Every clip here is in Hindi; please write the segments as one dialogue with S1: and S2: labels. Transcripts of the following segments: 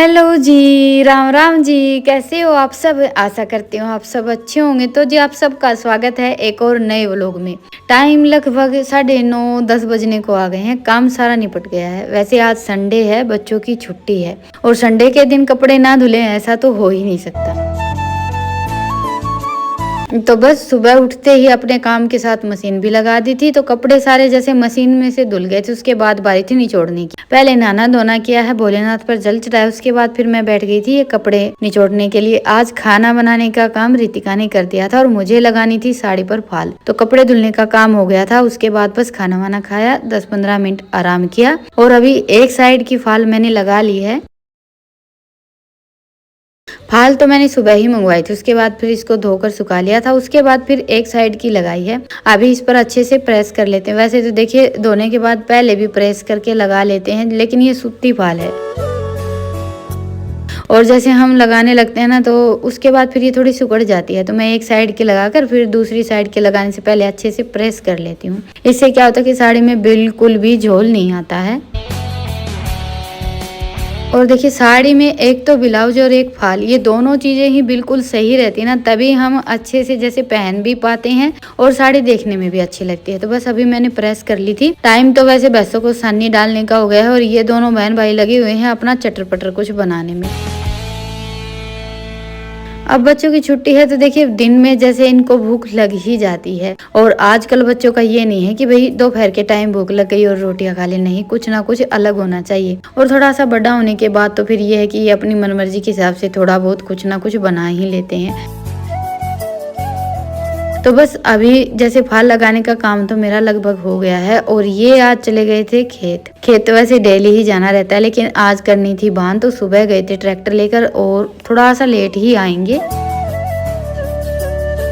S1: हेलो जी, राम राम जी। कैसे हो आप सब? आशा करती हूँ आप सब अच्छे होंगे। तो जी आप सबका स्वागत है एक और नए व्लॉग में। टाइम लगभग 9:30-10 बजने को आ गए हैं। काम सारा निपट गया है। वैसे आज संडे है, बच्चों की छुट्टी है और संडे के दिन कपड़े ना धुले ऐसा तो हो ही नहीं सकता। तो बस सुबह उठते ही अपने काम के साथ मशीन भी लगा दी थी, तो कपड़े सारे जैसे मशीन में से धुल गए थे। उसके बाद बारी थी निचोड़ने की। पहले नहाना धोना किया है, भोलेनाथ पर जल चढ़ाया। उसके बाद फिर मैं बैठ गई थी ये कपड़े निचोड़ने के लिए। आज खाना बनाने का काम रितिका ने कर दिया था और मुझे लगानी थी साड़ी पर फाल। तो कपड़े धुलने का काम हो गया था। उसके बाद बस खाना वाना खाया, 10-15 मिनट आराम किया और अभी एक साइड की फाल मैंने लगा ली है। फाल तो मैंने सुबह ही मंगवाई थी। उसके बाद फिर इसको धोकर सुखा लिया था। उसके बाद फिर एक साइड की लगाई है। अभी इस पर अच्छे से प्रेस कर लेते हैं। वैसे तो देखिए धोने के बाद पहले भी प्रेस करके लगा लेते हैं, लेकिन ये सूती फाल है और जैसे हम लगाने लगते हैं ना तो उसके बाद फिर ये थोड़ी सिकुड़ जाती है। तो मैं एक साइड की लगाकर फिर दूसरी साइड के लगाने से पहले अच्छे से प्रेस कर लेती हूँ। इससे क्या होता है कि साड़ी में बिल्कुल भी झोल नहीं आता है। और देखिए साड़ी में एक तो ब्लाउज और एक फाल, ये दोनों चीजें ही बिल्कुल सही रहती है ना, तभी हम अच्छे से जैसे पहन भी पाते हैं और साड़ी देखने में भी अच्छी लगती है। तो बस अभी मैंने प्रेस कर ली थी। टाइम तो वैसे भैंसों को सानी डालने का हो गया है और ये दोनों बहन भाई लगे हुए हैं अपना चटर पटर कुछ बनाने में। अब बच्चों की छुट्टी है तो देखिए दिन में जैसे इनको भूख लग ही जाती है और आजकल बच्चों का ये नहीं है कि भाई दोपहर के टाइम भूख लग गई और रोटियां खा ले। नहीं, कुछ ना कुछ अलग होना चाहिए। और थोड़ा सा बड़ा होने के बाद तो फिर ये है कि ये अपनी मनमर्जी के हिसाब से थोड़ा बहुत कुछ ना कुछ बना ही लेते हैं। तो बस अभी जैसे फाल लगाने का काम तो मेरा लगभग हो गया है और ये आज चले गए थे खेत। खेत तो वैसे डेली ही जाना रहता है, लेकिन आज करनी थी बांध, तो सुबह गए थे ट्रैक्टर लेकर और थोड़ा सा लेट ही आएंगे।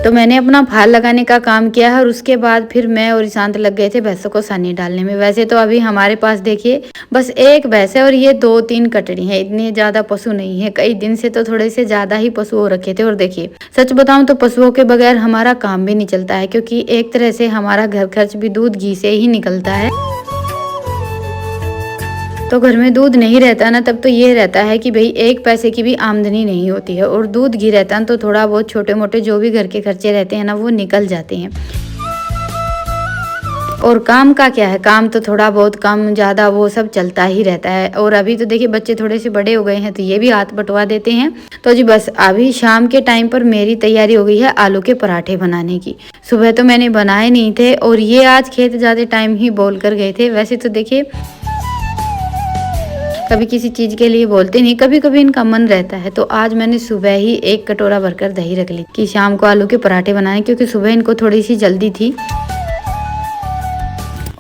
S1: तो मैंने अपना फाल लगाने का काम किया है और उसके बाद फिर मैं और ईशांत लग गए थे भैंसों को सानी डालने में। वैसे तो अभी हमारे पास देखिए बस एक भैंस है और ये 2-3 कटड़ी है, इतने ज्यादा पशु नहीं है। कई दिन से तो थोड़े से ज्यादा ही पशु हो रखे थे। और देखिए सच बताऊं तो पशुओं के बगैर हमारा काम भी नहीं चलता है, क्योंकि एक तरह से हमारा घर खर्च भी दूध घी से ही निकलता है। तो घर में दूध नहीं रहता ना तब तो ये रहता है कि भाई एक पैसे की भी आमदनी नहीं होती है, और दूध घी रहता है तो थोड़ा बहुत छोटे मोटे जो भी घर के खर्चे रहते हैं ना वो निकल जाते हैं। और काम का क्या है, काम तो थोड़ा बहुत कम ज्यादा वो सब चलता ही रहता है। और अभी तो देखिए बच्चे थोड़े से बड़े हो गए हैं तो ये भी हाथ बंटवा देते हैं। तो जी बस अभी शाम के टाइम पर मेरी तैयारी हो गई है आलू के पराठे बनाने की। सुबह तो मैंने बनाए नहीं थे और ये आज खेत ज्यादा टाइम ही बोल कर गए थे। वैसे तो देखिए कभी किसी चीज के लिए बोलते नहीं, कभी कभी इनका मन रहता है। तो आज मैंने सुबह ही एक कटोरा भरकर दही रख ली कि शाम को आलू के पराठे बनाए, क्योंकि सुबह इनको थोड़ी सी जल्दी थी।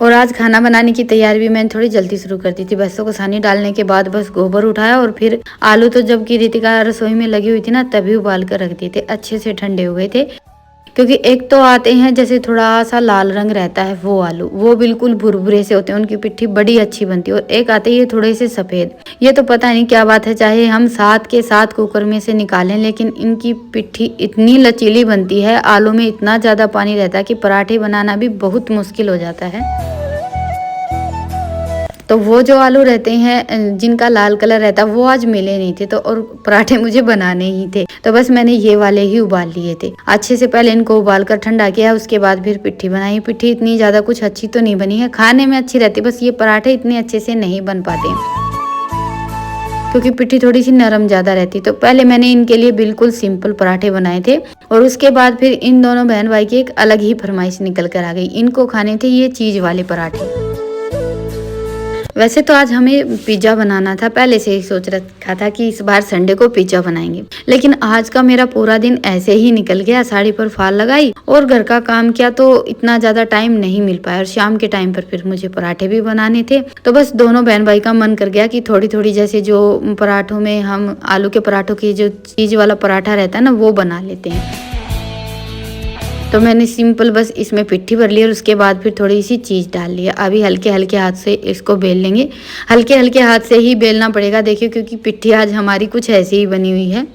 S1: और आज खाना बनाने की तैयारी भी मैंने थोड़ी जल्दी शुरू कर दी थी। भैंसों को सानी डालने के बाद बस गोबर उठाया और फिर आलू तो जबकि रितिका रसोई में लगी हुई थी ना तभी उबाल कर रख दिए थे। अच्छे से ठंडे हो गए थे, क्योंकि एक तो आते हैं जैसे थोड़ा सा लाल रंग रहता है वो आलू, वो बिल्कुल भुरभुरे से होते हैं, उनकी पिट्ठी बड़ी अच्छी बनती है। और एक आते हैं थोड़े से सफेद, ये तो पता नहीं क्या बात है, चाहे हम 7 के 7 कुकर में से निकालें लेकिन इनकी पिट्ठी इतनी लचीली बनती है। आलू में इतना ज्यादा पानी रहता है कि पराठे बनाना भी बहुत मुश्किल हो जाता है। तो वो जो आलू रहते हैं जिनका लाल कलर रहता है वो आज मिले नहीं थे, तो और पराठे मुझे बनाने ही थे। तो बस मैंने ये वाले ही उबाल लिए थे। अच्छे से पहले इनको उबाल कर ठंडा किया, उसके बाद फिर पिट्ठी बनाई। पिट्ठी इतनी ज्यादा कुछ अच्छी तो नहीं बनी है, खाने में अच्छी रहती, बस ये पराठे इतने अच्छे से नहीं बन पाते क्योंकि पिट्ठी थोड़ी सी नरम ज्यादा रहती। तो पहले मैंने इनके लिए बिल्कुल सिंपल पराठे बनाए थे और उसके बाद फिर इन दोनों बहन भाई की एक अलग ही फरमाइश निकल कर आ गई। इनको खाने थे ये चीज वाले पराठे। वैसे तो आज हमें पिज्जा बनाना था, पहले से ही सोच रखा था कि इस बार संडे को पिज्जा बनाएंगे, लेकिन आज का मेरा पूरा दिन ऐसे ही निकल गया। साड़ी पर फाल लगाई और घर का काम किया तो इतना ज्यादा टाइम नहीं मिल पाया। और शाम के टाइम पर फिर मुझे पराठे भी बनाने थे। तो बस दोनों बहन भाई का मन कर गया कि थोड़ी थोड़ी जैसे जो पराठों में हम आलू के पराठों की जो चीज वाला पराठा रहता है ना वो बना लेते हैं। तो मैंने सिंपल बस इसमें पिट्ठी भर ली और उसके बाद फिर थोड़ी सी चीज डाल लिया। अभी हल्के हल्के हाथ से इसको बेल लेंगे। हल्के हल्के हाथ से ही बेलना पड़ेगा देखिए, क्योंकि पिट्ठी आज हमारी कुछ ऐसी ही बनी हुई है।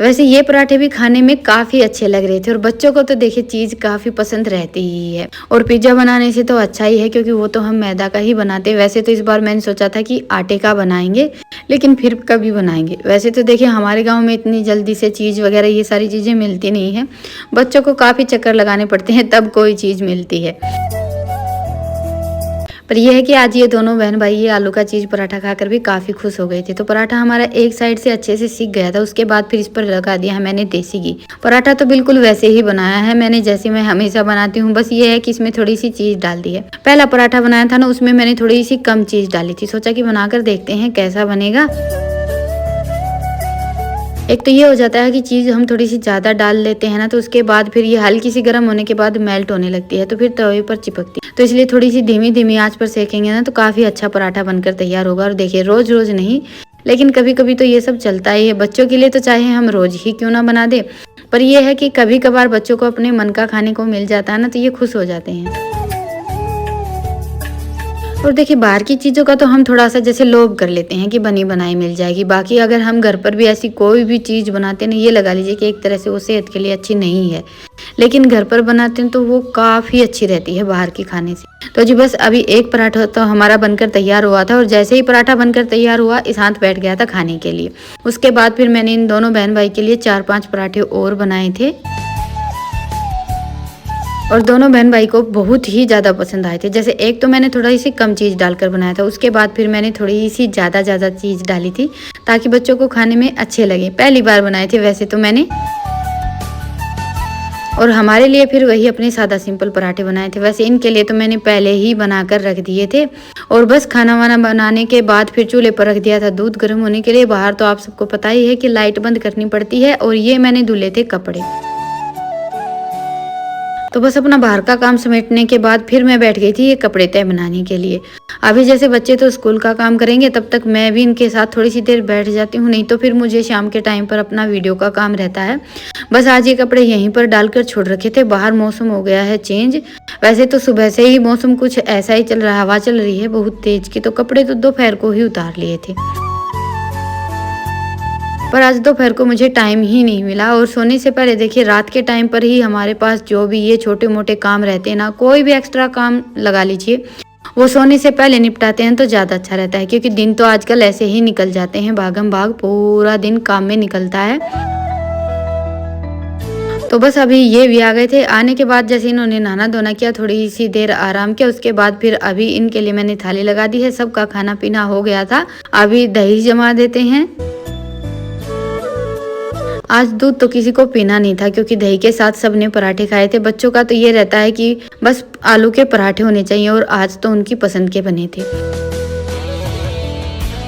S1: वैसे ये पराठे भी खाने में काफ़ी अच्छे लग रहे थे और बच्चों को तो देखिए चीज़ काफ़ी पसंद रहती ही है। और पिज़्ज़ा बनाने से तो अच्छा ही है क्योंकि वो तो हम मैदा का ही बनाते हैं। वैसे तो इस बार मैंने सोचा था कि आटे का बनाएंगे, लेकिन फिर कभी बनाएंगे। वैसे तो देखिए हमारे गाँव में इतनी जल्दी से चीज़ वगैरह ये सारी चीज़ें मिलती नहीं है, बच्चों को काफ़ी चक्कर लगाने पड़ते हैं तब कोई चीज़ मिलती है। पर यह है कि आज ये दोनों बहन भाई ये आलू का चीज़ पराठा खाकर भी काफ़ी खुश हो गए थे। तो पराठा हमारा एक साइड से अच्छे से सीख गया था, उसके बाद फिर इस पर लगा दिया है मैंने देसी घी। पराठा तो बिल्कुल वैसे ही बनाया है मैंने जैसे मैं हमेशा बनाती हूँ, बस ये है कि इसमें थोड़ी सी चीज़ डाल दी है। पहला पराठा बनाया था ना, उसमें मैंने थोड़ी सी कम चीज़ डाली थी, सोचा कि बनाकर देखते हैं कैसा बनेगा। एक तो ये हो जाता है कि चीज़ हम थोड़ी सी ज़्यादा डाल लेते हैं ना, तो उसके बाद फिर ये हल्की सी गर्म होने के बाद मेल्ट होने लगती है, तो फिर तवे पर चिपकती है। तो इसलिए थोड़ी सी धीमी धीमी आंच पर सेकेंगे ना तो काफ़ी अच्छा पराठा बनकर तैयार होगा। और देखिए रोज़ रोज़ नहीं, लेकिन कभी कभी तो ये सब चलता ही है। बच्चों के लिए तो चाहे हम रोज़ ही क्यों ना बना दे, पर यह है कि कभी कभार बच्चों को अपने मन का खाने को मिल जाता है ना, तो ये खुश हो जाते हैं। और देखिए बाहर की चीज़ों का तो हम थोड़ा सा जैसे लोभ कर लेते हैं कि बनी बनाई मिल जाएगी। बाकी अगर हम घर पर भी ऐसी कोई भी चीज़ बनाते हैं ना, ये लगा लीजिए कि एक तरह से वो सेहत के लिए अच्छी नहीं है, लेकिन घर पर बनाते हैं तो वो काफ़ी अच्छी रहती है बाहर की खाने से। तो जी बस अभी एक पराठा तो हमारा बनकर तैयार हुआ था और जैसे ही पराठा बनकर तैयार हुआ इस हाथ बैठ गया था खाने के लिए। उसके बाद फिर मैंने इन दोनों बहन भाई के लिए 4-5 पराठे और बनाए थे और दोनों बहन भाई को बहुत ही ज़्यादा पसंद आए थे। जैसे एक तो मैंने थोड़ी सी कम चीज़ डालकर बनाया था, उसके बाद फिर मैंने थोड़ी सी ज़्यादा चीज़ डाली थी ताकि बच्चों को खाने में अच्छे लगे। पहली बार बनाए थे वैसे तो मैंने, और हमारे लिए फिर वही अपने सादा सिंपल पराठे बनाए थे। वैसे इनके लिए तो मैंने पहले ही बनाकर रख दिए थे और बस खाना वाना बनाने के बाद फिर चूल्हे पर रख दिया था दूध गर्म होने के लिए। बाहर तो आप सबको पता ही है कि लाइट बंद करनी पड़ती है। और ये मैंने धुले थे कपड़े, तो बस अपना बाहर का काम समेटने के बाद फिर मैं बैठ गई थी ये कपड़े तय बनाने के लिए। अभी जैसे बच्चे तो स्कूल का काम करेंगे तब तक मैं भी इनके साथ थोड़ी सी देर बैठ जाती हूँ, नहीं तो फिर मुझे शाम के टाइम पर अपना वीडियो का काम रहता है। बस आज ये कपड़े यहीं पर डालकर छोड़ रखे थे। बाहर मौसम हो गया है चेंज, वैसे तो सुबह से ही मौसम कुछ ऐसा ही चल रहा है, हवा चल रही है बहुत तेज की, तो कपड़े तो दोपहर को ही उतार लिए थे। पर आज दोपहर को मुझे टाइम ही नहीं मिला। और सोने से पहले देखिए रात के टाइम पर ही हमारे पास जो भी ये छोटे मोटे काम रहते हैं ना, कोई भी एक्स्ट्रा काम लगा लीजिए, वो सोने से पहले निपटाते हैं तो ज़्यादा अच्छा रहता है। क्योंकि दिन तो आजकल ऐसे ही निकल जाते हैं, भागम भाग पूरा दिन काम में निकलता है। तो बस अभी ये भी आ गए थे। आने के बाद जैसे इन्होंने नहाना धोना किया, थोड़ी सी देर आराम किया, उसके बाद फिर अभी इनके लिए मैंने थाली लगा दी है। सबका खाना पीना हो गया था, अभी दही जमा देते हैं। आज दूध तो किसी को पीना नहीं था क्योंकि दही के साथ सबने पराठे खाए थे। बच्चों का तो ये रहता है कि बस आलू के पराठे होने चाहिए और आज तो उनकी पसंद के बने थे।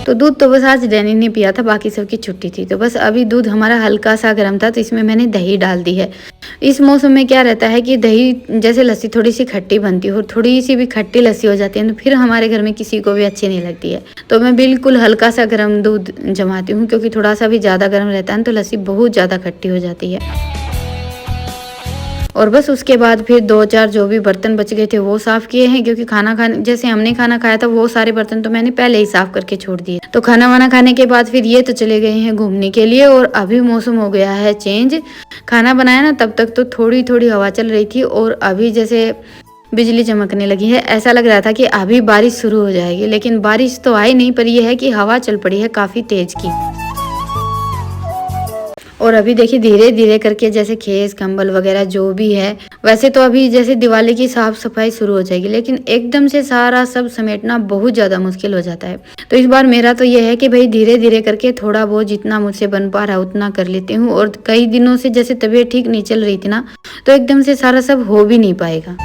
S1: तो दूध तो बस आज डैनी ने पिया था, बाकी सबकी छुट्टी थी। तो बस अभी दूध हमारा हल्का सा गर्म था तो इसमें मैंने दही डाल दी है। इस मौसम में क्या रहता है कि दही जैसे लस्सी थोड़ी सी खट्टी बनती है और थोड़ी सी भी खट्टी लस्सी हो जाती है तो फिर हमारे घर में किसी को भी अच्छी नहीं लगती है। तो मैं बिल्कुल हल्का सा गर्म दूध जमाती हूँ क्योंकि थोड़ा सा भी ज़्यादा गर्म रहता है तो लस्सी बहुत ज़्यादा खट्टी हो जाती है। और बस उसके बाद फिर 2-4 जो भी बर्तन बच गए थे वो साफ़ किए हैं क्योंकि खाना खाने जैसे हमने खाना खाया था वो सारे बर्तन तो मैंने पहले ही साफ़ करके छोड़ दिए। तो खाना वाना खाने के बाद फिर ये तो चले गए हैं घूमने के लिए और अभी मौसम हो गया है चेंज। खाना बनाया ना तब तक तो थोड़ी थोड़ी हवा चल रही थी और अभी जैसे बिजली चमकने लगी है। ऐसा लग रहा था कि अभी बारिश शुरू हो जाएगी, लेकिन बारिश तो आई नहीं, पर यह है कि हवा चल पड़ी है काफ़ी तेज़ की। और अभी देखिए धीरे धीरे करके जैसे खेस कंबल वगैरह जो भी है, वैसे तो अभी जैसे दिवाली की साफ सफाई शुरू हो जाएगी, लेकिन एकदम से सारा सब समेटना बहुत ज़्यादा मुश्किल हो जाता है। तो इस बार मेरा तो ये है कि भाई धीरे धीरे करके थोड़ा बहुत जितना मुझसे बन पा रहा है उतना कर लेती हूँ। और कई दिनों से जैसे तबीयत ठीक नहीं चल रही थी ना, तो एकदम से सारा सब हो भी नहीं पाएगा।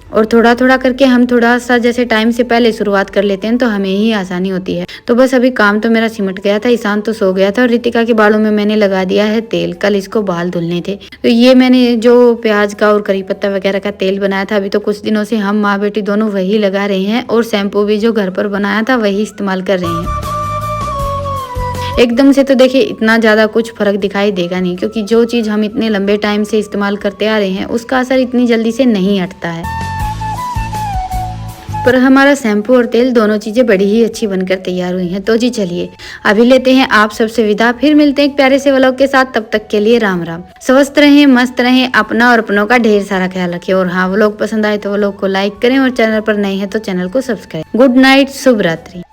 S1: और थोड़ा थोड़ा करके हम थोड़ा सा जैसे टाइम से पहले शुरुआत कर लेते हैं तो हमें ही आसानी होती है। तो बस अभी काम तो मेरा सिमट गया था, ईशान तो सो गया था और रितिका के बालों में मैंने लगा दिया है तेल। कल इसको बाल धुलने थे तो ये मैंने जो प्याज का और करी पत्ता वगैरह का तेल बनाया था, अभी तो कुछ दिनों से हम माँ बेटी दोनों वही लगा रहे हैं और शैम्पू भी जो घर पर बनाया था वही इस्तेमाल कर रहे हैं। एकदम से तो देखिए इतना ज़्यादा कुछ फर्क दिखाई देगा नहीं, क्योंकि जो चीज़ हम इतने लंबे टाइम से इस्तेमाल करते आ रहे हैं उसका असर इतनी जल्दी से नहीं हटता है। पर हमारा शैम्पू और तेल दोनों चीजें बड़ी ही अच्छी बनकर तैयार हुई हैं। तो जी चलिए अभी लेते हैं आप सबसे विदा, फिर मिलते हैं एक प्यारे से व्लॉग के साथ। तब तक के लिए राम राम। स्वस्थ रहें, मस्त रहें, अपना और अपनों का ढेर सारा ख्याल रखें। और हाँ, व्लॉग पसंद आए तो व्लॉग को लाइक करें और चैनल पर नए हैं तो चैनल को सब्सक्राइब। गुड नाइट, शुभ रात्रि।